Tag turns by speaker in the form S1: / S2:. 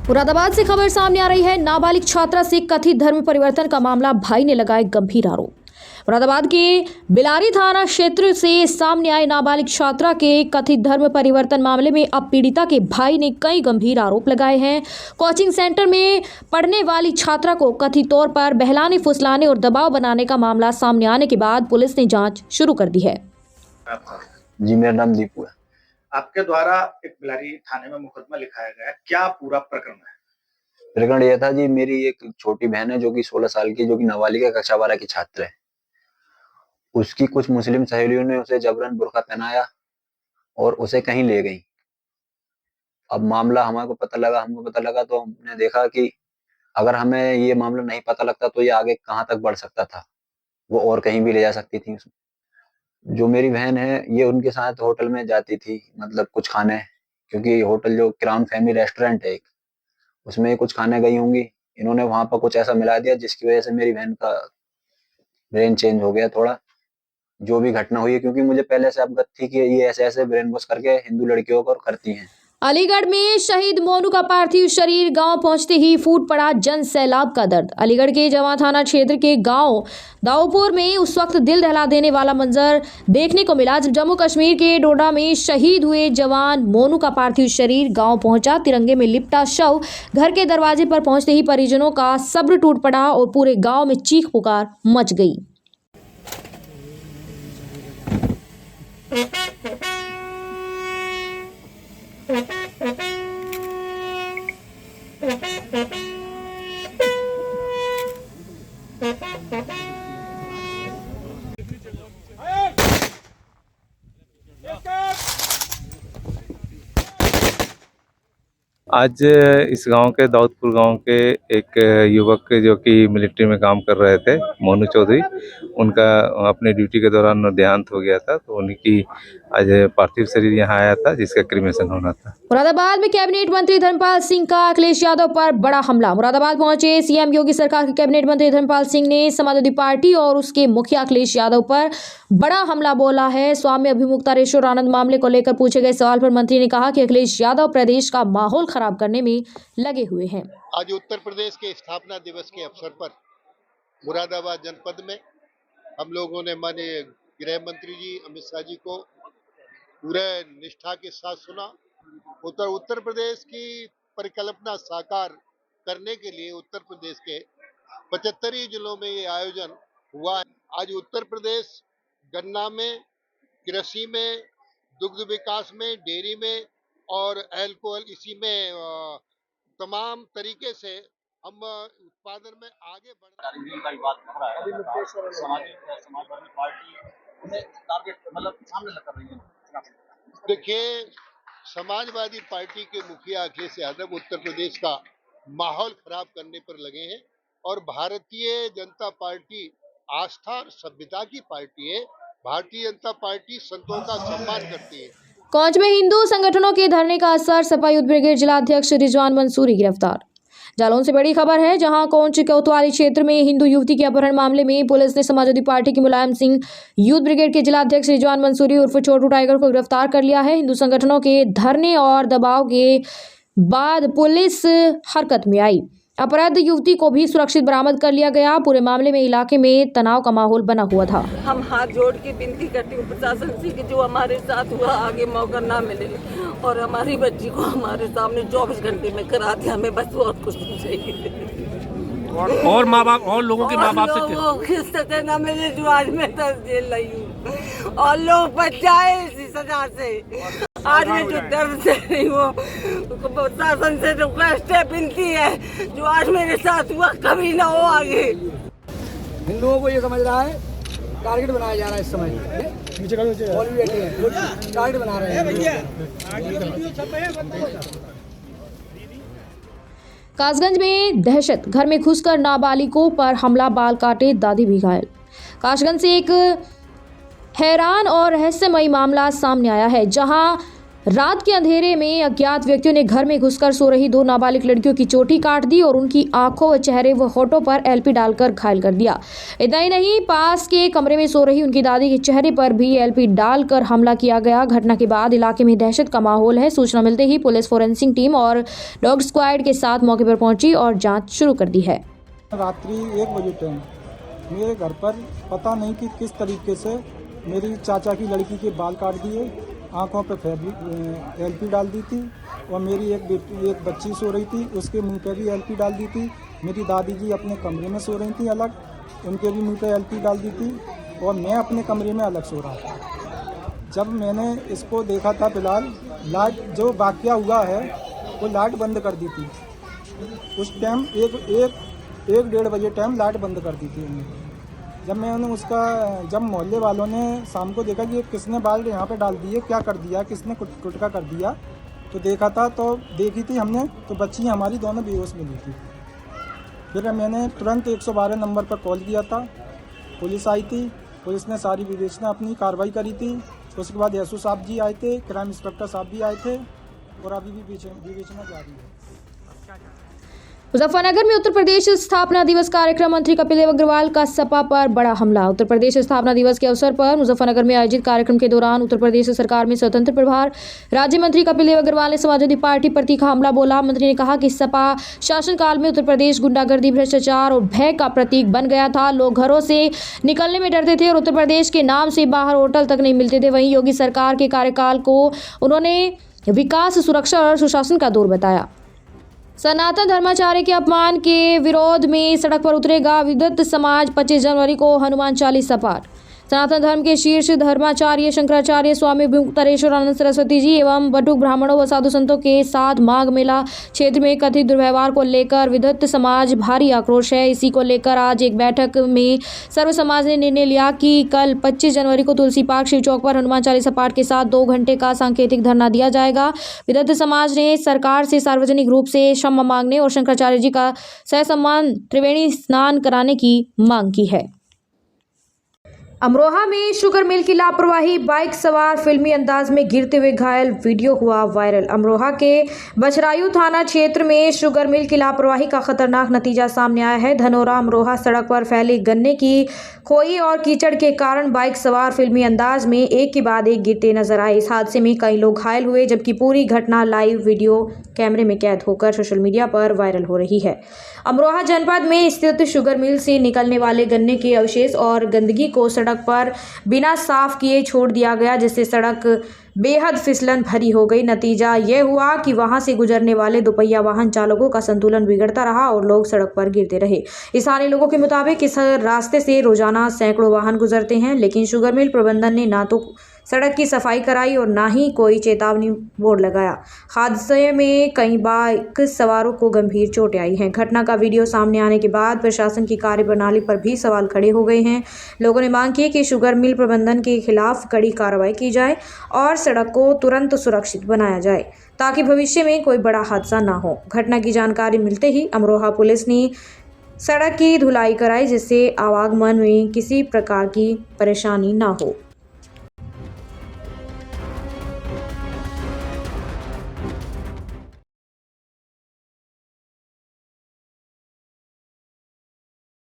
S1: मुरादाबाद से खबर सामने आ रही है। नाबालिग छात्रा से कथित धर्म परिवर्तन का मामला, भाई ने लगाए गंभीर आरोप। मुरादाबाद के बिलारी थाना क्षेत्र से सामने आए नाबालिग छात्रा के कथित धर्म परिवर्तन मामले में अब पीड़िता के भाई ने कई गंभीर आरोप लगाए हैं। कोचिंग सेंटर में पढ़ने वाली छात्रा को कथित तौर पर बहलाने, फुसलाने और दबाव बनाने का मामला सामने आने के बाद पुलिस ने जांच शुरू कर दी है।
S2: जी, मेरा नाम दीपू है।
S3: आपके द्वारा एक बिलारी थाने में मुकदमा लिखाया गया, क्या पूरा प्रकरण है?
S2: प्रकरण यह था जी, मेरी एक छोटी बहन है जो कि 16 साल की, जो कि नाबालिग कक्षा 12 की छात्र है। उसकी कुछ मुस्लिम सहेलियों ने उसे जबरन बुर्का पहनाया और उसे कहीं ले गई। अब मामला हमको पता लगा तो हमने देखा कि अगर हमें ये मामला नहीं पता लगता तो ये आगे कहाँ तक बढ़ सकता था, वो और कहीं भी ले जा सकती थी। जो मेरी बहन है, ये उनके साथ होटल में जाती थी, मतलब कुछ खाने, क्योंकि होटल जो क्राउन फैमिली रेस्टोरेंट है एक, उसमें कुछ खाने गई होंगी। इन्होंने वहां पर कुछ ऐसा मिला दिया जिसकी वजह से मेरी बहन का ब्रेन चेंज हो गया थोड़ा। जो भी घटना हुई है, क्योंकि मुझे पहले से अवगत थी कि ये ऐसे ऐसे ब्रेन वॉश करके हिंदू लड़कियों को करती हैं।
S1: अलीगढ़ में शहीद मोनू का पार्थिव शरीर गांव पहुंचते ही फूट पड़ा जन सैलाब का दर्द। अलीगढ़ के जवां थाना क्षेत्र के गांव दाऊपुर में उस वक्त दिल दहला देने वाला मंजर देखने को मिला जब जम्मू कश्मीर के डोडा में शहीद हुए जवान मोनू का पार्थिव शरीर गांव पहुंचा। तिरंगे में लिपटा शव घर के दरवाजे पर पहुंचते ही परिजनों का सब्र टूट पड़ा और पूरे गाँव में चीख पुकार मच गई।
S4: आज इस गांव के दाऊदपुर गांव के एक युवक जो कि मिलिट्री में काम कर रहे थे, मोनू चौधरी, उनका अपने ड्यूटी के दौरान देहांत हो गया था, तो उनकी आज पार्थिव शरीर यहां आया था जिसका क्रिमेशन होना था।
S1: मुरादाबाद में कैबिनेट मंत्री धर्मपाल सिंह का अखिलेश यादव पर बड़ा हमला। मुरादाबाद पहुंचे सीएम योगी सरकार के कैबिनेट मंत्री धर्मपाल सिंह ने समाजवादी पार्टी और उसके मुखिया अखिलेश यादव पर बड़ा हमला बोला है। स्वामी अभिमुक्तारेश्वर आनंद मामले को लेकर पूछे गए सवाल पर मंत्री ने कहा कि अखिलेश यादव प्रदेश का माहौल खराब करने में लगे हुए हैं।
S5: आज उत्तर प्रदेश के स्थापना दिवस के अवसर पर मुरादाबाद जनपद में हम लोगों ने माननीय गृह मंत्री जी अमित शाह जी को पूरे निष्ठा के साथ सुना। उत्तर प्रदेश की परिकल्पना साकार करने के लिए उत्तर प्रदेश के 75 जिलों में ये आयोजन हुआ है। आज उत्तर प्रदेश गन्ना में, कृषि में, दुग्ध विकास में, डेयरी में और अल्कोहल, इसी में तमाम तरीके से हम उत्पादन में आगे बढ़ समाजवादी पार्टी टारगेट मतलब सामने कर रही है। देखिए, समाजवादी पार्टी के मुखिया अखिलेश यादव उत्तर प्रदेश का माहौल खराब करने पर लगे हैं और भारतीय जनता पार्टी आस्था और सभ्यता की पार्टी है। भारतीय जनता पार्टी संतों का सम्मान करती है।
S1: कोंच में हिंदू संगठनों के धरने का असर, सपा यूथ ब्रिगेड जिला अध्यक्ष रिजवान मंसूरी गिरफ्तार। जालौन से बड़ी खबर है, जहां कोंच कोतवाली क्षेत्र में हिंदू युवती के अपहरण मामले में पुलिस ने समाजवादी पार्टी के मुलायम सिंह यूथ ब्रिगेड के जिला अध्यक्ष रिजवान मंसूरी उर्फ छोटू टाइगर को गिरफ्तार कर लिया है। हिंदू संगठनों के धरने और दबाव के बाद पुलिस हरकत में आई। अपराध युवती को भी सुरक्षित बरामद कर लिया गया। पूरे मामले में इलाके में तनाव का माहौल बना हुआ था।
S6: हम हाथ जोड़ के विनती करती हूँ प्रशासन से कि जो हमारे साथ हुआ आगे मौका ना मिले और हमारी बच्ची को हमारे सामने 24 घंटे में करा दिया। हमें बस और कुछ नहीं चाहिए।
S7: और माँ बाप और लोगों के माँ बाप से
S6: सजा ना मिले जो आज मैं जेल लाई हूँ और लोग बच जाए इसी सजा से। आज मैं जो दर्द से रही हूँ, प्रशासन से रिक्वेस्ट है, विनती है, जो आज मेरे साथ हुआ कभी ना हो आगे।
S8: हिंदुओं को ये समझ रहा है टारगेट बनाया जा रहा है इस समय। टारगेट बना रहे हैं।
S1: कासगंज में दहशत, घर में घुसकर नाबालिगों पर हमला, बाल काटे, दादी भी घायल। कासगंज से एक हैरान और रहस्यमयी मामला सामने आया है, जहां रात के अंधेरे में अज्ञात व्यक्तियों ने घर में घुसकर सो रही 2 नाबालिग लड़कियों की चोटी काट दी और उनकी आंखों व चेहरे व होठों पर एलपी डालकर घायल कर दिया। इतना ही नहीं, पास के कमरे में सो रही उनकी दादी के चेहरे पर भी एलपी डालकर हमला किया गया। घटना के बाद इलाके में दहशत का माहौल है। सूचना मिलते ही पुलिस फोरेंसिक टीम और डॉग स्क्वाड के साथ मौके पर पहुंची और जांच शुरू कर दी है।
S9: रात्रि 1 बजे टाइम मेरे घर पर पता नहीं कि किस तरीके से मेरी चाचा की लड़की के बाल काट दिए, आंखों पे फैब्रिक एलपी डाल दी थी और मेरी एक बच्ची सो रही थी, उसके मुंह पे भी एलपी डाल दी थी। मेरी दादी जी अपने कमरे में सो रही थी अलग, उनके भी मुंह पे एलपी डाल दी थी और मैं अपने कमरे में अलग सो रहा था। जब मैंने इसको देखा था, फिलहाल लाइट जो वाक़या हुआ है वो लाइट बंद कर दी थी। उस टाइम एक 1:30 बजे टाइम लाइट बंद कर दी थी उन्होंने। जब मोहल्ले वालों ने शाम को देखा कि किसने बाल यहाँ पे डाल दिए, क्या कर दिया, किसने कुटका कर दिया, तो देखा था, तो देखी थी हमने, तो बच्ची हमारी दोनों बेहोश मिली थी। फिर मैंने तुरंत 112 नंबर पर कॉल किया था, पुलिस आई थी, पुलिस ने सारी विवेचना अपनी कार्रवाई करी थी। उसके बाद एसओ साहब जी आए थे, क्राइम इंस्पेक्टर साहब भी आए थे और अभी भी विवेचना जारी है।
S1: मुजफ्फरनगर में उत्तर प्रदेश स्थापना दिवस कार्यक्रम, मंत्री कपिल देव अग्रवाल का सपा पर बड़ा हमला। उत्तर प्रदेश स्थापना दिवस के अवसर पर मुजफ्फरनगर में आयोजित कार्यक्रम के दौरान उत्तर प्रदेश सरकार में स्वतंत्र प्रभार राज्य मंत्री कपिल देव अग्रवाल ने समाजवादी पार्टी पर तीखा हमला बोला। मंत्री ने कहा कि सपा शासनकाल में उत्तर प्रदेश गुंडागर्दी, भ्रष्टाचार और भय का प्रतीक बन गया था। लोग घरों से निकलने में डरते थे और उत्तर प्रदेश के नाम से बाहर होटल तक नहीं मिलते थे। वहीं योगी सरकार के कार्यकाल को उन्होंने विकास, सुरक्षा और सुशासन का दौर बताया। सनातन धर्माचार्य के अपमान के विरोध में सड़क पर उतरेगा विदुत समाज। 25 जनवरी को हनुमान चालीसा पाठ। सनातन धर्म के शीर्ष धर्माचार्य शंकराचार्य स्वामी मुक्तेश्वर आनंद सरस्वती जी एवं बटुक ब्राह्मणों व साधु संतों के साथ माघ मेला क्षेत्र में कथित दुर्व्यवहार को लेकर विदुत समाज भारी आक्रोश है। इसी को लेकर आज एक बैठक में सर्व समाज ने निर्णय लिया कि कल 25 जनवरी को तुलसी पार्क शिव चौक पर हनुमान चालीसा पाठ के साथ 2 घंटे का सांकेतिक धरना दिया जाएगा। विदुत समाज ने सरकार से सार्वजनिक रूप से क्षमा मांगने और शंकराचार्य जी का ससम्मान त्रिवेणी स्नान कराने की मांग की है। अमरोहा में शुगर मिल की लापरवाही, बाइक सवार फिल्मी अंदाज में गिरते हुए घायल, वीडियो हुआ वायरल। अमरोहा के बछरायू थाना क्षेत्र में शुगर मिल की लापरवाही का खतरनाक नतीजा सामने आया है। धनोरा अमरोहा सड़क पर फैली गन्ने की खोई और कीचड़ के कारण बाइक सवार फिल्मी अंदाज में एक के बाद एक गिरते नजर आए। इस हादसे में कई लोग घायल हुए, जबकि पूरी घटना लाइव वीडियो कैमरे में कैद होकर सोशल मीडिया पर वायरल हो रही है। अमरोहा जनपद में स्थित शुगर मिल से निकलने वाले गन्ने के अवशेष और गंदगी को सड़क पर बिना साफ किए छोड़ दिया गया, जिससे सड़क बेहद फिसलन भरी हो गई। नतीजा यह हुआ कि वहां से गुजरने वाले दोपहिया वाहन चालकों का संतुलन बिगड़ता रहा और लोग सड़क पर गिरते रहे। स्थानीय लोगों के मुताबिक इस रास्ते से रोजाना सैकड़ों वाहन गुजरते हैं, लेकिन शुगर मिल प्रबंधन ने ना तो सड़क की सफाई कराई और ना ही कोई चेतावनी बोर्ड लगाया। हादसे में कई बाइक सवारों को गंभीर चोटें आई हैं। घटना का वीडियो सामने आने के बाद प्रशासन की कार्यप्रणाली पर भी सवाल खड़े हो गए हैं। लोगों ने मांग की कि शुगर मिल प्रबंधन के खिलाफ कड़ी कार्रवाई की जाए और सड़क को तुरंत सुरक्षित बनाया जाए, ताकि भविष्य में कोई बड़ा हादसा ना हो। घटना की जानकारी मिलते ही अमरोहा पुलिस ने सड़क की धुलाई कराई, जिससे आवागमन में किसी प्रकार की परेशानी ना हो।